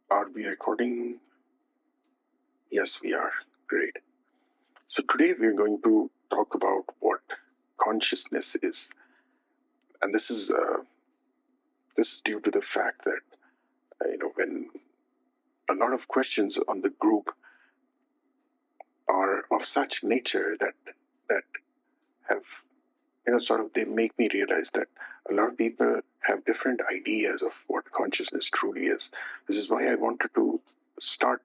Are we recording? Yes, we are. Great. So today we're going to talk about what consciousness is, and this is due to the fact that when a lot of questions on the group are of such nature that have sort of they make me realize that a lot of people have different ideas of what consciousness truly is. This is why I wanted to start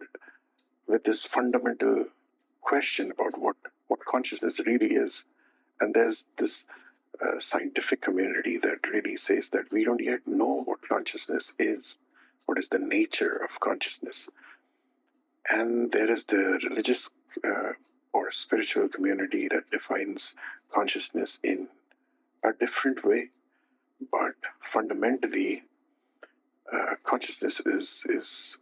with this fundamental question about what consciousness really is. And there's this scientific community that really says that we don't yet know what consciousness is, what is the nature of consciousness. And there is the religious or spiritual community that defines consciousness in a different way. But fundamentally, consciousness is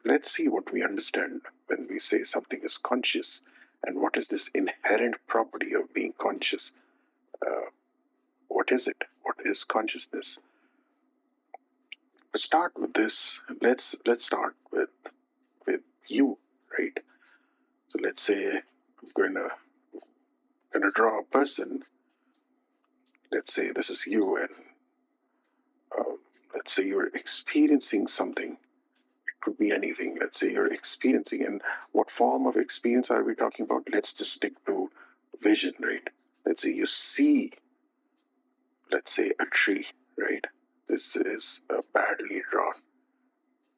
let's see what we understand when we say something is conscious, and what is this inherent property of being conscious. What is it? What is consciousness? To start with this, let's start with you, right? So let's say I'm gonna draw a person. Let's say this is you, and let's say you're experiencing something. It could be anything. Let's say you're experiencing, and what form of experience are we talking about? Let's just stick to vision, right? Let's say you see, let's say, a tree, right? This is a badly drawn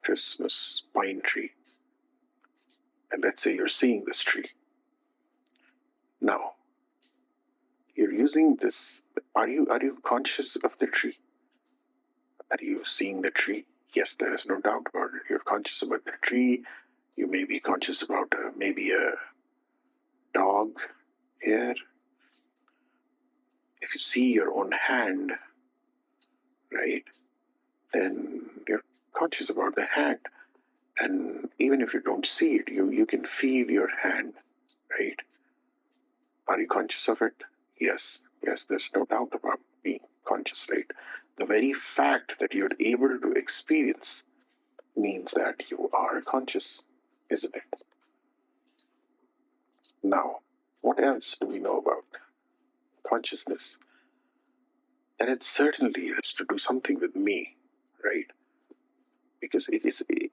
Christmas pine tree. And let's say you're seeing this tree. Now, you're using this. Are you conscious of the tree? Are you seeing the tree? Yes, there is no doubt about it. You're conscious about the tree. You may be conscious about maybe a dog here. If you see your own hand, right, then you're conscious about the hand. And even if you don't see it, you can feel your hand, right? Are you conscious of it? Yes, there's no doubt about being conscious, right? The very fact that you're able to experience means that you are conscious, isn't it? Now, what else do we know about consciousness? That it certainly has to do something with me, right? Because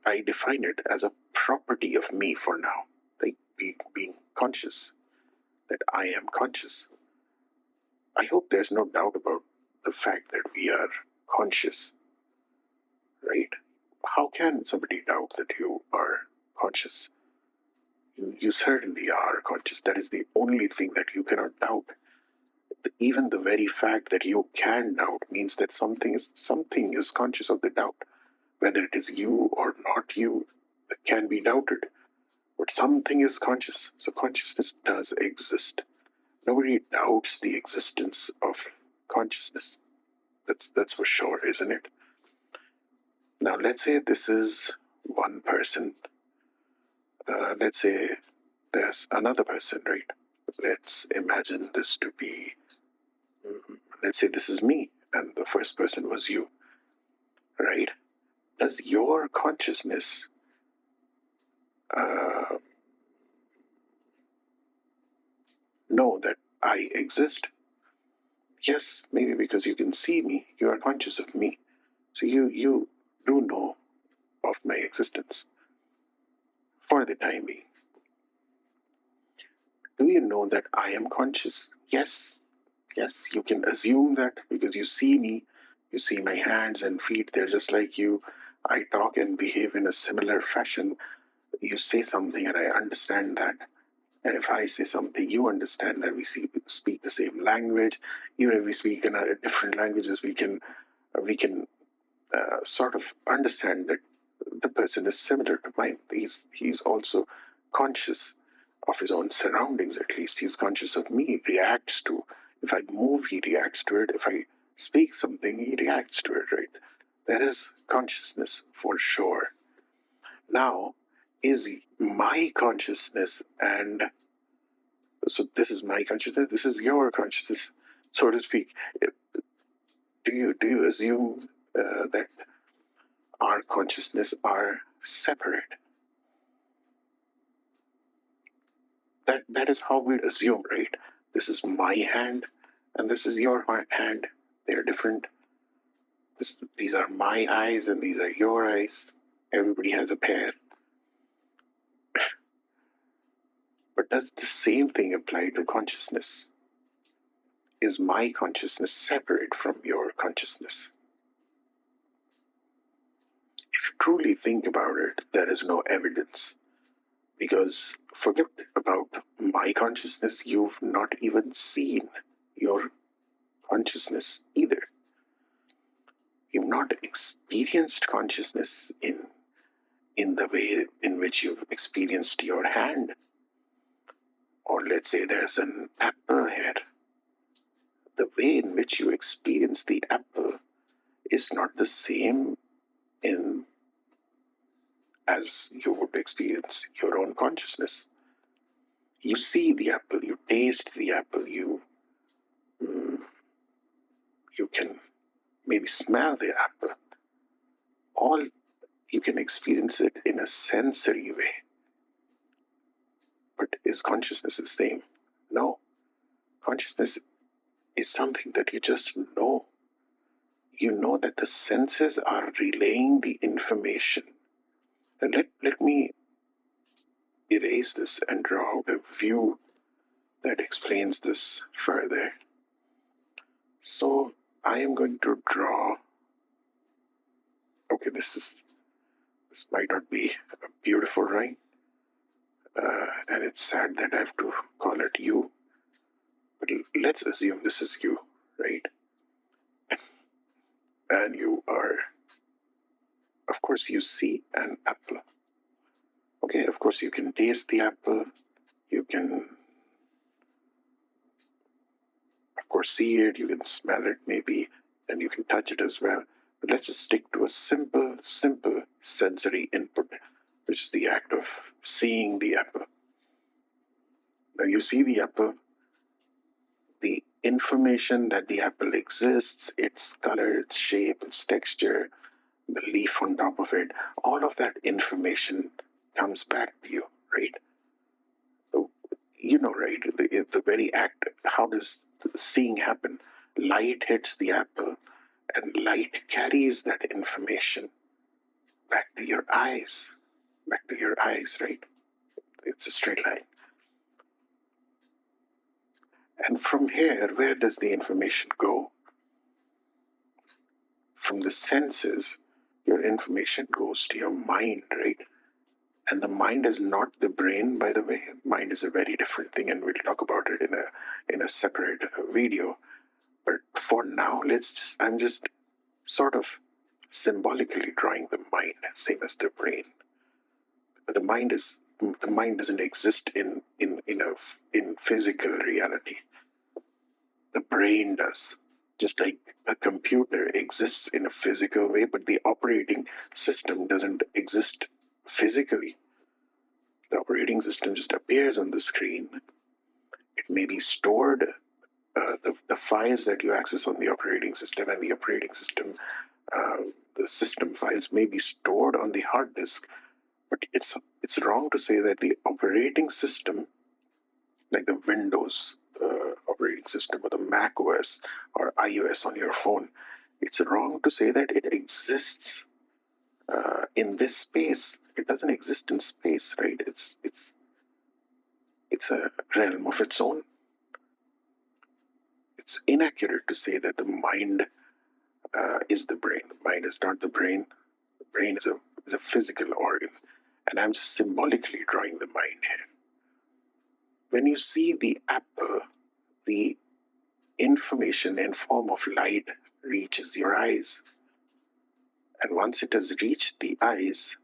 I define it as a property of me for now, like being conscious, that I am conscious. I hope there's no doubt about the fact that we are conscious, right? How can somebody doubt that you are conscious? You certainly are conscious. That is the only thing that you cannot doubt. Even the very fact that you can doubt means that something is conscious of the doubt. Whether it is you or not you, it can be doubted. But something is conscious. So consciousness does exist. Nobody doubts the existence of consciousness. That's for sure, isn't it? Now let's say this is one person. Let's say there's another person, right? Let's imagine this to be, let's say this is me, and the first person was you, right? Does your consciousness know that I exist? Yes, maybe because you can see me, you are conscious of me. So you do know of my existence for the time being. Do you know that I am conscious? Yes, you can assume that because you see me, you see my hands and feet, they're just like you. I talk and behave in a similar fashion. You say something and I understand that. And if I say something, you understand that we speak the same language. Even if we speak in different languages, we can sort of understand that the person is similar to mine. He's also conscious of his own surroundings. At least he's conscious of me. He reacts to. If I move, he reacts to it. If I speak something, he reacts to it. Right? That is consciousness for sure. Now, is my consciousness, and so this is my consciousness. This is your consciousness, so to speak. Do you assume that our consciousness are separate. That is how we assume, right? This is my hand and this is your hand. They're different. These are my eyes and these are your eyes. Everybody has a pair. But does the same thing apply to consciousness? Is my consciousness separate from your consciousness? If you truly think about it, there is no evidence. Because forget about my consciousness, you've not even seen your consciousness either. You've not experienced consciousness in the way in which you've experienced your hand. Or let's say there's an apple here. The way in which you experience the apple is not the same as you would experience your own consciousness. You see the apple, you taste the apple, you can maybe smell the apple. All you can experience it in a sensory way. But is consciousness the same? No. Consciousness is something that you just know. You know that the senses are relaying the information. And let me erase this and draw out a view that explains this further. So I am going to draw. Okay, this might not be a beautiful line, and it's sad that I have to call it you. But let's assume this is you, right? And you are, of course, you see an apple. Okay, of course, you can taste the apple. You can, of course, see it. You can smell it, maybe, and you can touch it as well. But let's just stick to a simple sensory input, which is the act of seeing the apple. Now, you see the apple. The information that the apple exists, its color, its shape, its texture, the leaf on top of it, all of that information comes back to you, right? You know, right? The very act, how does the seeing happen? Light hits the apple, and light carries that information back to your eyes. Back to your eyes, right? It's a straight line. And from here, where does the information go? From the senses, your information goes to your mind, right? And the mind is not the brain, by the way. Mind is a very different thing, and we'll talk about it in a separate video. But for now, I'm just sort of symbolically drawing the mind, same as the brain. But the mind doesn't exist in physical reality. The brain does. Just like a computer exists in a physical way, but the operating system doesn't exist physically. The operating system just appears on the screen. It may be stored, the files that you access on the operating system and the operating system, the system files may be stored on the hard disk. But it's wrong to say that the operating system, like the Windows operating system or the Mac OS or iOS on your phone, it's wrong to say that it exists in this space. It doesn't exist in space, right? It's a realm of its own. It's inaccurate to say that the mind is the brain. The mind is not the brain. The brain is a physical organ, and I'm just symbolically drawing the mind here. When you see the apple, the information in form of light reaches your eyes. And once it has reached the eyes,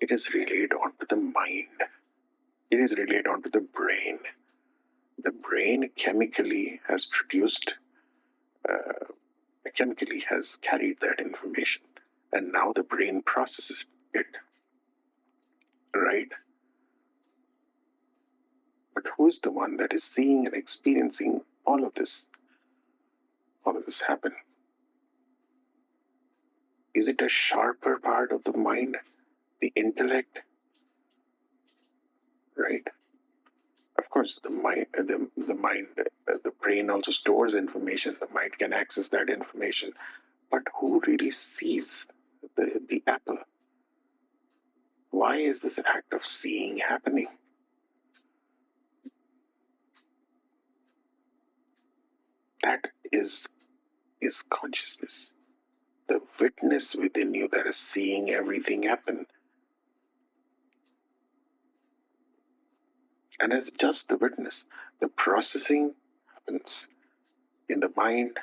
it is relayed onto the mind. It is relayed onto the brain. The brain chemically has carried that information. And now the brain processes it. Right? But who's the one that is seeing and experiencing all of this happen? Is it a sharper part of the mind, the intellect, right? Of course, the brain also stores information. The mind can access that information, but who really sees the apple? Why is this act of seeing happening? That is consciousness, the witness within you that is seeing everything happen. And as just the witness, the processing happens in the mind.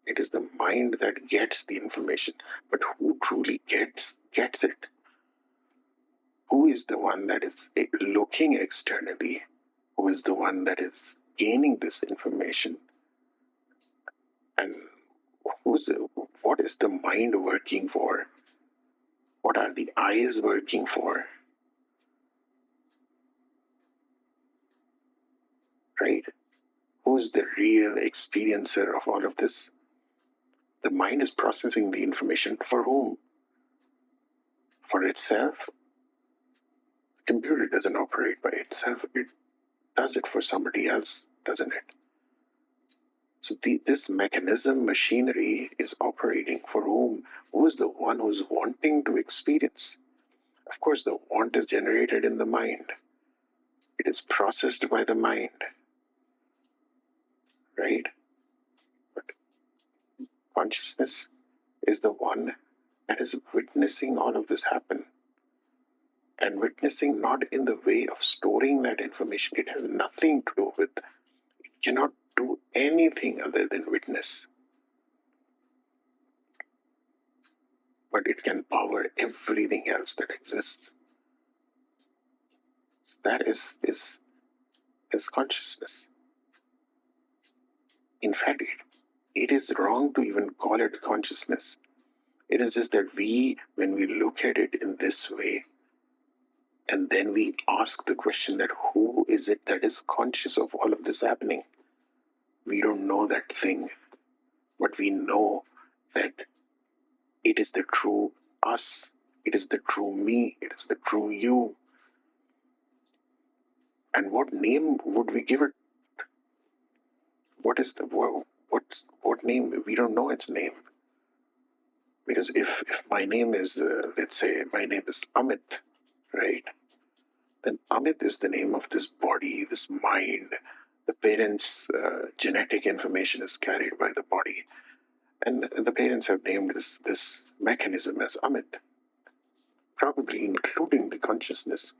It is the mind that gets the information. But who truly gets it? Who is the one that is looking externally? Who is the one that is gaining this information? And what is the mind working for? What are the eyes working for? Right? Who is the real experiencer of all of this? The mind is processing the information for whom? For itself? The computer doesn't operate by itself. It does it for somebody else, doesn't it? So this mechanism, machinery, is operating for whom? Who is the one who's wanting to experience? Of course, the want is generated in the mind. It is processed by the mind, right? But consciousness is the one that is witnessing all of this happen. And witnessing not in the way of storing that information. It has nothing to do with, it cannot do anything other than witness. But it can power everything else that exists. That is consciousness. In fact, it is wrong to even call it consciousness. It is just that when we look at it in this way, and then we ask the question that who is it that is conscious of all of this happening? We don't know that thing, but we know that it is the true us, it is the true me, it is the true you. And what name would we give it? What is the what name? We don't know its name. Because if my name is, let's say my name is Amit, right? Then Amit is the name of this body, this mind. The parents' genetic information is carried by the body. And the parents have named this mechanism as Amit, probably including the consciousness.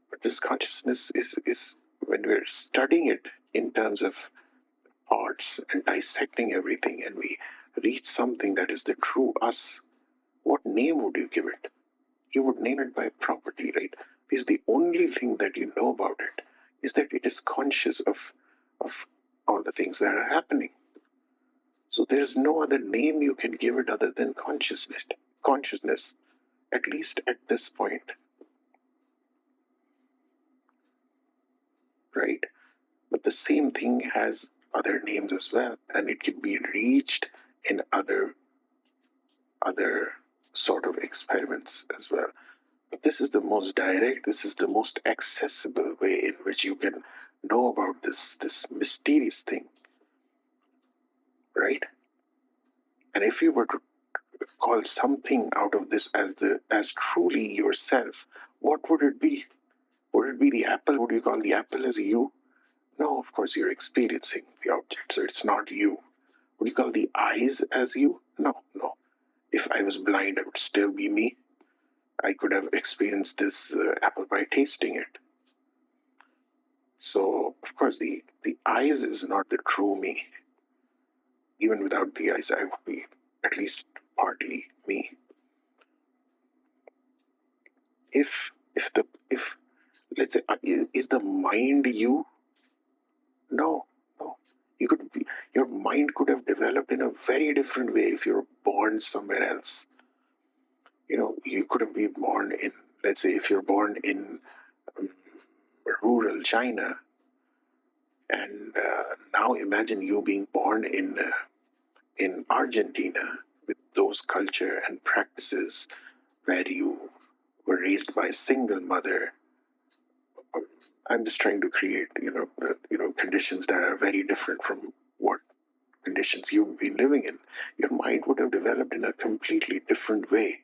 But this consciousness is when we're studying it in terms of parts and dissecting everything, and we reach something that is the true us, what name would you give it? You would name it by property, right? Because the only thing that you know about it is that it is conscious of all the things that are happening. So there's no other name you can give it other than consciousness. Consciousness, at least at this point, right? But the same thing has other names as well, and it can be reached in other sort of experiments as well. But this is the most direct, this is the most accessible way in which you can know about this mysterious thing, right? And if you were to call something out of this as truly yourself, what would it be? Would it be the apple? Would you call the apple as you? No, of course you're experiencing the object, so it's not you. Would you call the eyes as you? No, no. If I was blind, I would still be me. I could have experienced this apple by tasting it. So, of course, the eyes is not the true me. Even without the eyes, I would be at least partly me. If if let's say is the mind you? No, no. You could be, your mind could have developed in a very different way if you're born somewhere else. You could have been born in, let's say, if you're born in um, rural China, and now imagine you being born in Argentina with those culture and practices where you were raised by a single mother. I'm just trying to create, conditions that are very different from what conditions you've been living in. Your mind would have developed in a completely different way,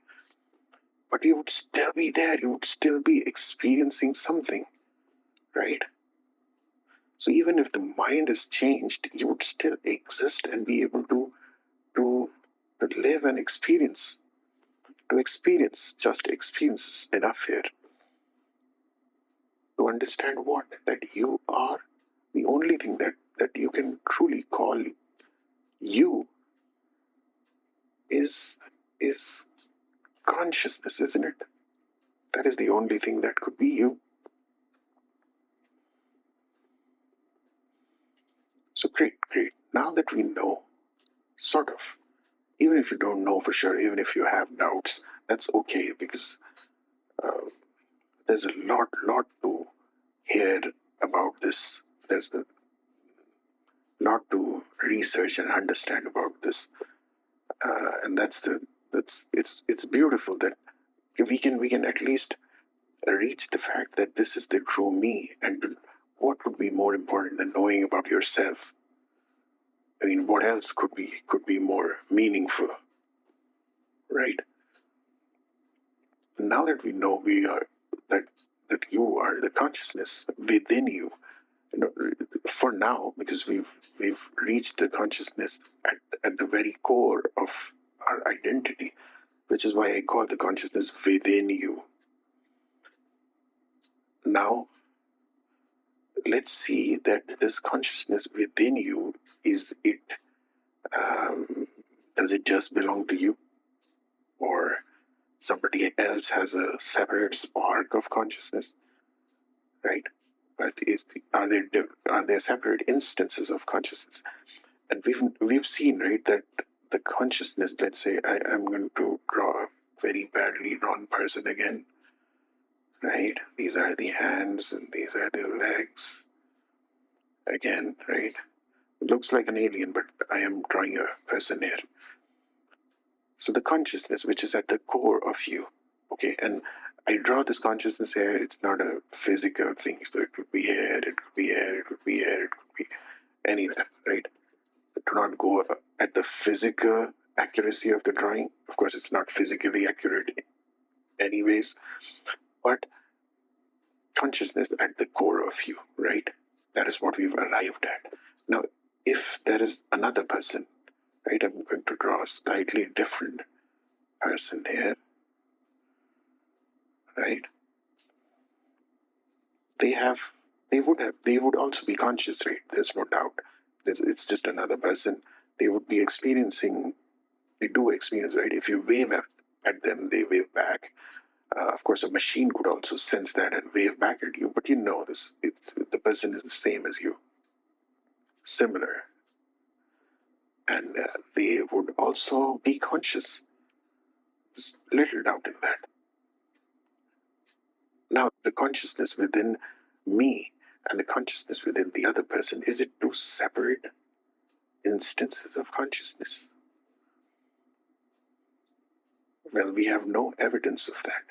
but you would still be there. You would still be experiencing something, right? So even if the mind is changed, you would still exist and be able to, to live and experience. To experience, just experience enough here to understand what? That you are the only thing that you can truly call you is consciousness, isn't it? That is the only thing that could be you. So great, great. Now that we know, sort of, even if you don't know for sure, even if you have doubts, that's okay, because uh, there's a lot to hear about this. There's a lot to research and understand about this, and it's beautiful that we can at least reach the fact that this is the true me, and what would be more important than knowing about yourself? I mean, what else could be more meaningful, right? Now that we know we are that that you are the consciousness within you, for now, because we've reached the consciousness at the very core of our identity, which is why I call the consciousness within you. Now, let's see that this consciousness within you, is it, does it just belong to you, or somebody else has a separate spark of consciousness, right? But are there separate instances of consciousness? And we've seen, right, that the consciousness. Let's say I'm going to draw a very badly drawn person again, right? These are the hands and these are the legs again, right? It looks like an alien, but I am drawing a person here. So the consciousness, which is at the core of you, okay, and I draw this consciousness here. It's not a physical thing, so it could be here, it could be here, it could be here, it could be anywhere, right? Do not go at the physical accuracy of the drawing. Of course, it's not physically accurate anyways, but consciousness at the core of you, right? That is what we've arrived at. Now, if there is another person, right, I'm going to draw a slightly different person here, right? They would also be conscious, right? There's no doubt. It's just another person. They would be experiencing, they do experience, right? If you wave at them, they wave back. Of course, a machine could also sense that and wave back at you, but this. The person is the same as you, similar, and they would also be conscious. There's little doubt in that. Now, the consciousness within me and the consciousness within the other person, is it two separate instances of consciousness? Well, we have no evidence of that.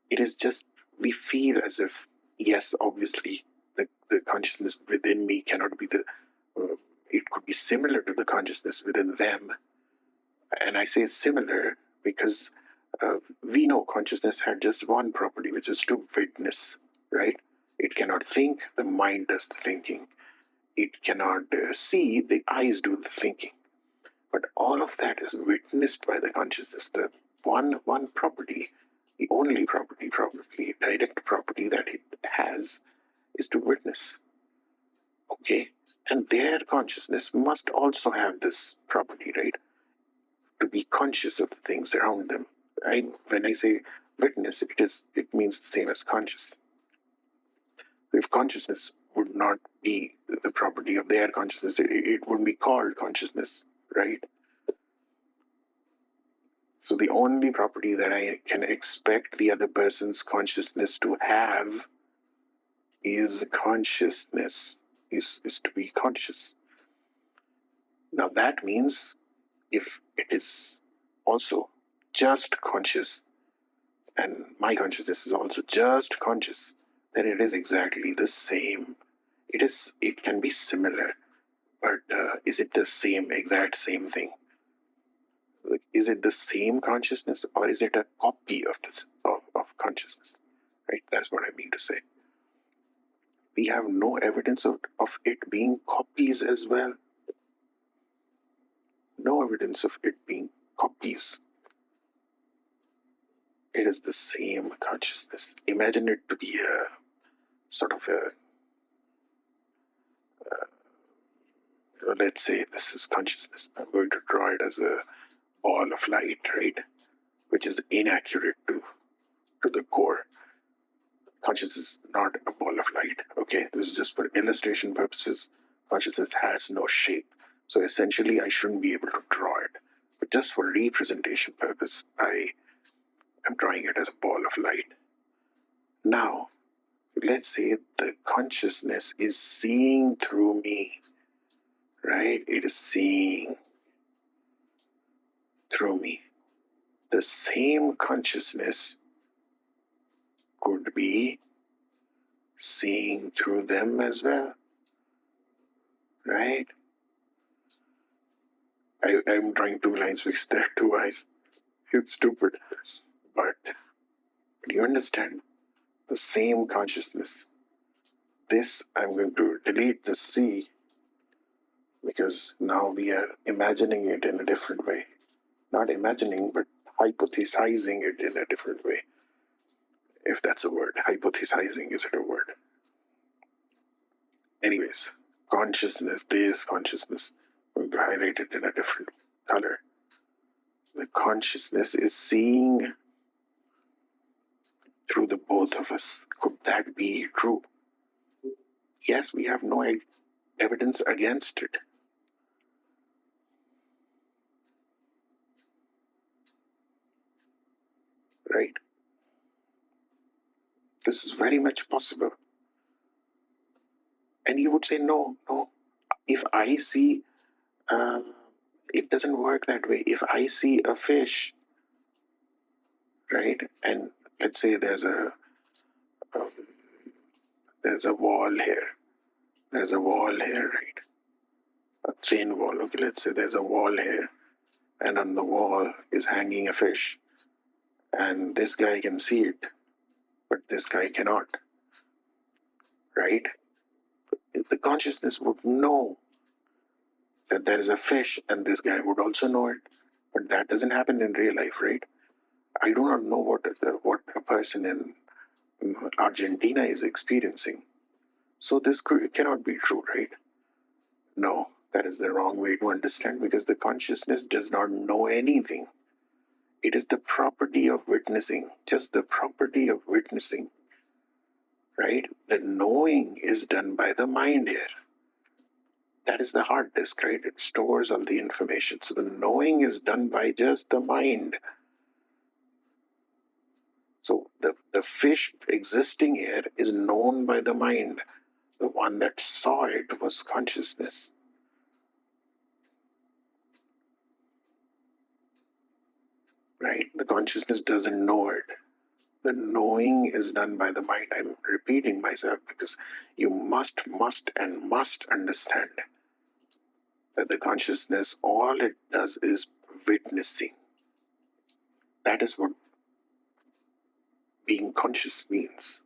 It is just, we feel as if, yes, obviously, the consciousness within me cannot be it could be similar to the consciousness within them. And I say similar because we know consciousness had just one property, which is to witness, right? It cannot think, the mind does the thinking. It cannot see, the eyes do the thinking. But all of that is witnessed by the consciousness. The one property, the only property, probably direct property that it has, is to witness. Okay? And their consciousness must also have this property, right? To be conscious of the things around them. When I say witness, it means the same as conscious. If consciousness would not be the property of their consciousness, it wouldn't be called consciousness, right? So the only property that I can expect the other person's consciousness to have is consciousness, is to be conscious. Now that means if it is also just conscious, and my consciousness is also just conscious, then it is exactly the same. It can be similar, but is it the same, exact same thing? Like, is it the same consciousness, or is it a copy of this of consciousness? Right? That's what I mean to say. We have no evidence of it being copies as well. No evidence of it being copies. It is the same consciousness. Imagine it to be a sort of a, let's say this is consciousness. I'm going to draw it as a ball of light, right? Which is inaccurate to the core. Consciousness is not a ball of light. Okay, this is just for illustration purposes. Consciousness has no shape. So essentially, I shouldn't be able to draw it. But just for representation purpose, I am drawing it as a ball of light. Now, let's say the consciousness is seeing through me, right? It is seeing through me. The same consciousness could be seeing through them as well, right? I'm drawing two lines because there are two eyes. It's stupid. But do you understand? The same consciousness. This, I'm going to delete the C because now we are imagining it in a different way. Not imagining, but hypothesizing it in a different way. If that's a word. Hypothesizing, is it a word? Anyways, consciousness, this consciousness. I'm going to highlight it in a different color. The consciousness is seeing through the both of us. Could that be true? Yes, we have no evidence against it. Right? This is very much possible. And you would say, no. If I see, it doesn't work that way. If I see a fish, right, and let's say there's a wall here. There's a wall here, right? A thin wall. Okay, let's say there's a wall here, and on the wall is hanging a fish, and this guy can see it, but this guy cannot, right? The consciousness would know that there is a fish, and this guy would also know it, but that doesn't happen in real life, right? I do not know what a person in Argentina is experiencing. So this cannot be true, right? No, that is the wrong way to understand, because the consciousness does not know anything. It is the property of witnessing, just the property of witnessing, right? The knowing is done by the mind here. That is the hard disk, right? It stores all the information. So the knowing is done by just the mind. So the fish existing here is known by the mind. The one that saw it was consciousness. Right? The consciousness doesn't know it. The knowing is done by the mind. I'm repeating myself because you must understand that the consciousness, all it does is witnessing. That is what being conscious means.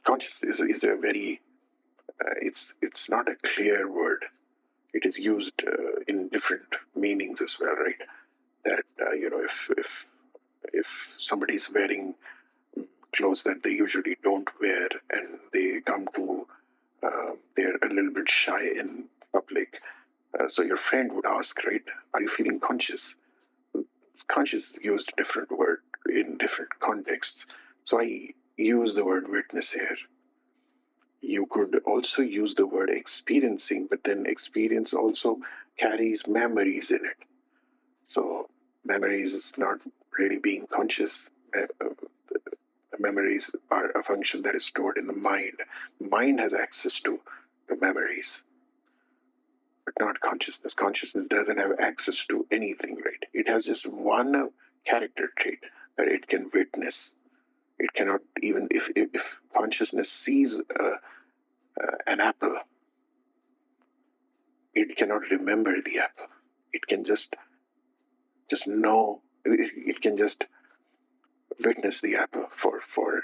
Consciousness is a very, it's not a clear word. It is used in different meanings as well, right? That if somebody's wearing clothes that they usually don't wear and they come to, they're a little bit shy in public. So your friend would ask, right, are you feeling conscious? Conscious is used different word in different contexts. So I use the word witness here. You could also use the word experiencing, but then experience also carries memories in it. So memories is not really being conscious. Memories are a function that is stored in the mind. Mind has access to the memories, but not consciousness. Consciousness doesn't have access to anything, right? It has just one character trait that it can witness. It cannot, even if consciousness sees an apple, it cannot remember the apple. It can just know. It can just witness the apple for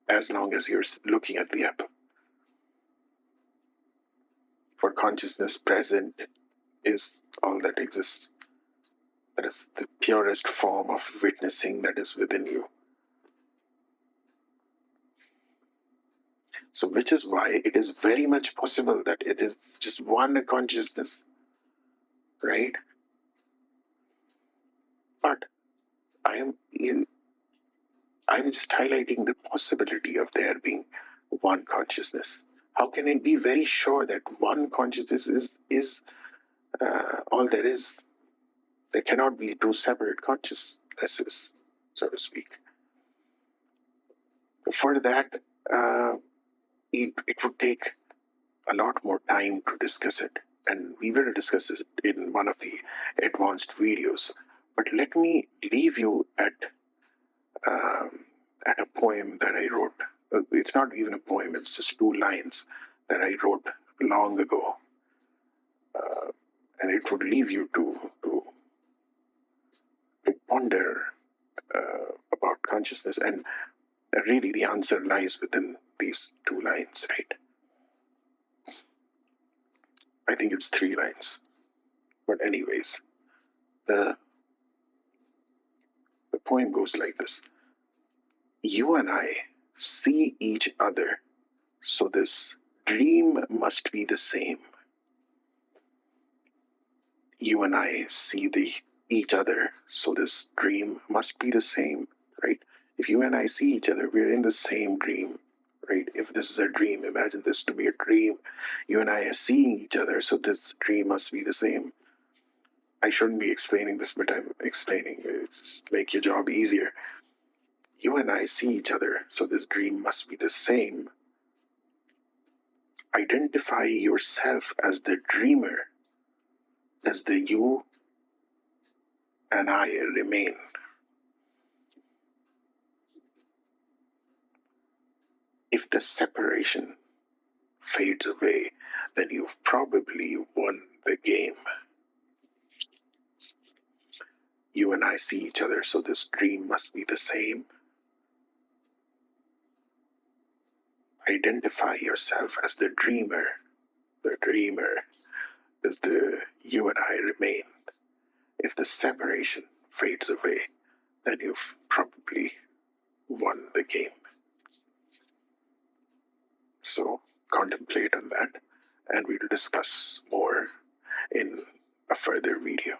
as long as you're looking at the apple. For consciousness, present is all that exists. That is the purest form of witnessing that is within you. So, which is why it is very much possible that it is just one consciousness, right? But I'm just highlighting the possibility of there being one consciousness. How can it be very sure that one consciousness is all there is? There cannot be two separate consciousnesses, so to speak. For that, it would take a lot more time to discuss it, and we will discuss it in one of the advanced videos. But let me leave you at a poem that I wrote. It's not even a poem; it's just 2 lines that I wrote long ago, and it would leave you to ponder about consciousness. And really, the answer lies within these 2 lines, right? I think it's 3 lines. But anyways, the poem goes like this. You and I see each other, so this dream must be the same. You and I see each other, so this dream must be the same, right? If you and I see each other, we're in the same dream, right? If this is a dream, imagine this to be a dream. You and I are seeing each other, so this dream must be the same. I shouldn't be explaining this, but I'm explaining it to make your job easier. You and I see each other, so this dream must be the same. Identify yourself as the dreamer, as the you and I remain. If the separation fades away, then you've probably won the game. You and I see each other, so this dream must be the same. Identify yourself as the dreamer. The dreamer is the you and I remain. If the separation fades away, then you've probably won the game. So contemplate on that, and we'll discuss more in a further video.